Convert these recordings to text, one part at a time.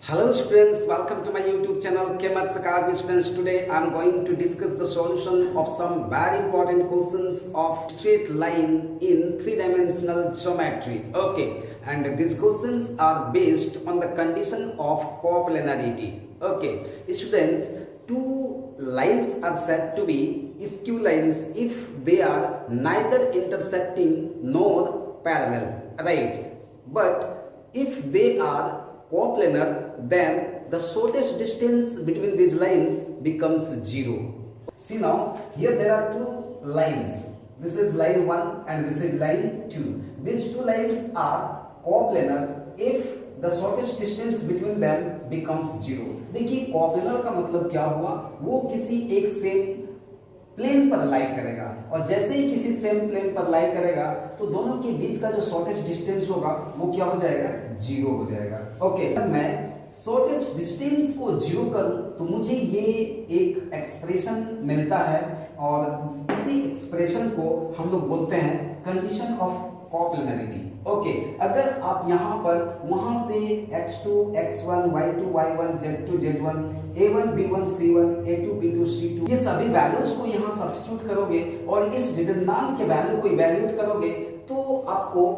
Hello students, welcome to my YouTube channel K-Maths Academy students. Today I am going to discuss the solution of some very important questions of straight line in three-dimensional geometry. Okay, and these questions are based on the condition of coplanarity. Okay, students, two lines are said to be skew lines if they are neither intersecting nor parallel, right? But if they are coplanar, then the shortest distance between these lines becomes 0. See now, here there are two lines. This is line 1 and this is line 2. These two lines are coplanar if the shortest distance between them becomes 0. देखिए coplanar का मतलब क्या हुआ, वो किसी एक same plane पर लाई करेगा और जैसे ही किसी सेम प्लेन पर लाई करेगा तो दोनों के बीच का जो शॉर्टेस्ट डिस्टेंस होगा वो क्या हो जाएगा, 0 हो जाएगा. ओके, मैं शॉर्टेस्ट डिस्टेंस को 0 करूं तो मुझे ये एक एक्सप्रेशन मिलता है और इसी एक्सप्रेशन को हम लोग बोलते हैं कंडीशन ऑफ कॉप्लेनरिटी. ओके, अगर आप यहाँ पर वहां से x2, x1, y2, y1, z2, z1, a1, b1, c1, a2, b2, c2 ये सभी वैल्यूज को यहाँ सब्स्टिट्यूट करोगे और इस डिटरमिनेंट के वैल्यू को इवैल्यूएट करोगे तो आपको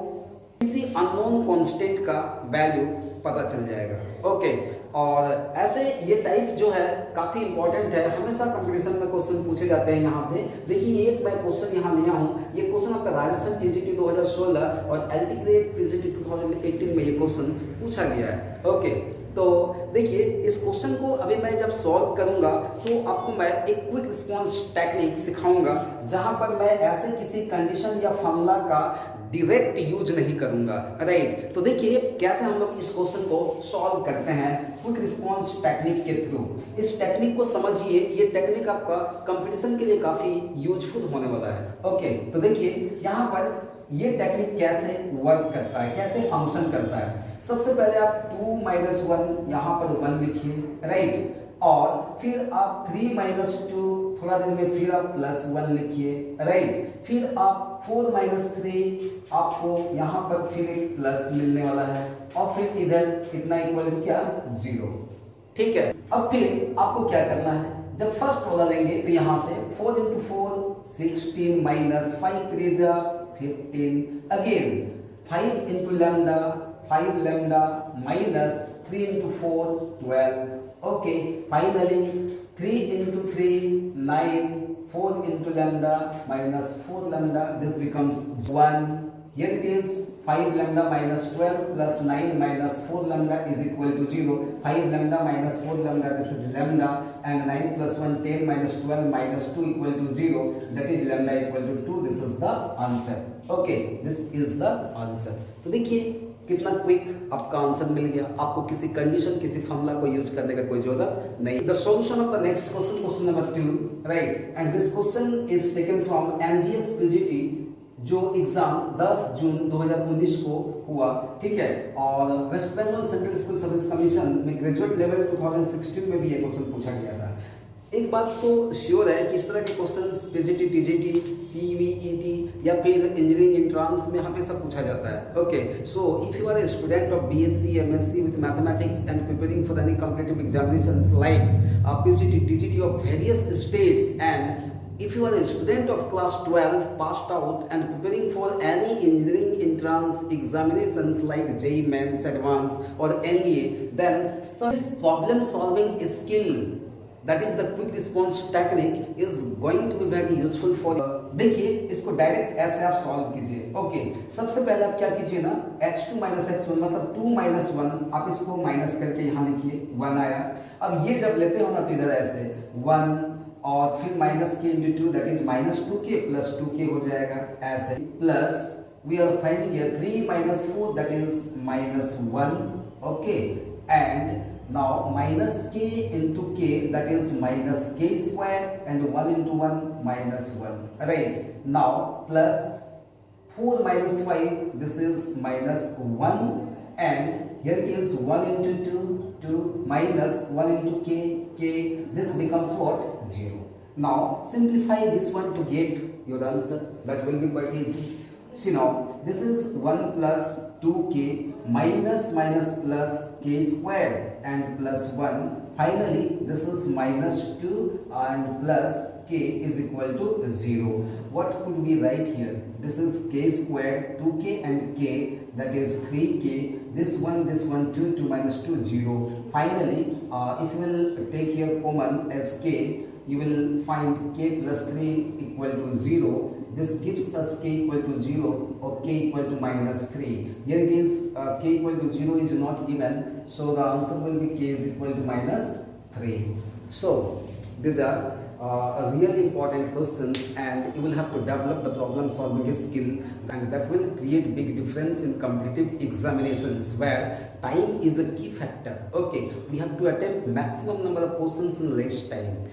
किसी अननोन कांस्टेंट का वैल्यू पता चल जाएगा. ओके, और ऐसे ये टाइप जो है काफी इंपॉर्टेंट है, हमेशा कंपटीशन में क्वेश्चन पूछे जाते हैं. यहाँ से देखिए एक मैं क्वेश्चन यहाँ लिया हूँ, ये क्वेश्चन आपका राजस्थान टीजीटी 2016 और एलटी ग्रेड पीजीटी 2018 में ये क्वेश्चन पूछा गया है. ओके, तो देखिए इस क्वेश्चन को अभी मैं जब सॉल्व करूंगा तो आपको मैं एक क्विक रिस्पॉन्स टेक्निक सिखाऊंगा जहां पर मैं ऐसे किसी कंडीशन या फॉर्मूला का डायरेक्ट यूज नहीं करूंगा. राइट, तो देखिए कैसे हम लोग इस क्वेश्चन को सॉल्व करते हैं क्विक रिस्पॉन्स टेक्निक के थ्रू. इस टेक्निक को समझिए, ये टेक्निक आपका कंपटीशन के लिए काफी यूजफुल होने वाला है. ओके, तो देखिए यहाँ पर ये टेक्निक कैसे वर्क करता है, कैसे फंक्शन करता है. सबसे पहले आप 2 - 1 यहाँ पर 1 लिखिए, राइट, और फिर आप 3 - 2 थोड़ा देर में फिर आप +1 लिखिए, राइट, फिर आप 4 - 3 आपको यहाँ पर फिर एक प्लस मिलने वाला है और फिर इधर कितना इक्वल टू क्या, 0. ठीक है, अब फिर आपको क्या करना है, जब फर्स्ट वाला लेंगे तो यहाँ से 4 × 4 16 - 5 3 = 15, again 5 × lambda 5 lambda minus 3 × 4 12. Okay, finally 3 × 3 9, 4 × lambda minus 4 lambda, this becomes 1. Here it is 5 lambda minus 12 plus 9 minus 4 lambda is equal to 0. 5 lambda minus 4 lambda, this is lambda, and 9 plus 1 10 minus 12 minus 2 equal to 0. That is lambda equal to 2. This is the answer. Okay, this is the answer. तो देखिए कितना quick आपका answer मिल गया, आपको किसी condition किसी formula को use करने का कोई जरूरत नहीं. The solution of the next question, question number 2, right, and this question is taken from NVS PGT जो एग्जाम 10 जून 2019 को हुआ. ठीक है, और West Bengal central school service commission में ग्रेजुएट लेवल 2016 में भी ये क्वेश्चन पूछा गया था. एक बात तो श्योर है कि इस तरह के क्वेश्चंस पीजीटी, टीजीटी, सीवीईटी या फिर इंजीनियरिंग एंट्रेंस में हमेशा पूछा जाता है. Okay, so if you are a student of BSc, MSc with mathematics and preparing for any competitive examinations like PGT, TGT of various states, and if you are a student of class 12 passed out and preparing for any engineering entrance examinations like JEE Mains Advanced or NDA, then such problem solving skill, that is the quick response technique, is going to be very useful for you. देखिए इसको direct ऐसे आप solve कीजिए. Okay, सबसे पहले आप क्या कीजिए ना, x2 - x1 मतलब 2 - 1 आप इसको माइनस करके यहाँ लिखिए, 1 आया. अब ये जब लेते हो ना तो इधर ऐसे 1 और फिर -k × 2 that is -2k + 2k हो जाएगा, ऐसे plus we are finding here 3 - 4 that is -1. Okay, and now minus k into k, that is minus k square, and 1 × 1 -1. Right, now plus 4 - 5, this is -1, and here is 1 × 2 2 minus 1 × k k, this becomes what, 0. Now simplify this one to get your answer, that will be quite easy. See now, this is 1 plus 2k minus minus plus k square and plus 1. Finally, this is minus 2 and plus k is equal to 0. What could we write here? This is k squared, 2k and k, that is 3k. This one, 2 minus 2, 0. Finally, if you will take here common as k, you will find k plus 3 equal to 0. This gives us k equal to 0 or k equal to minus 3. Here it is k equal to 0 is not given, so the answer will be k is equal to minus 3. So these are really important questions, and you will have to develop the problem solving skill, and that will create big difference in competitive examinations where time is a key factor. Okay, we have to attempt maximum number of questions in less time.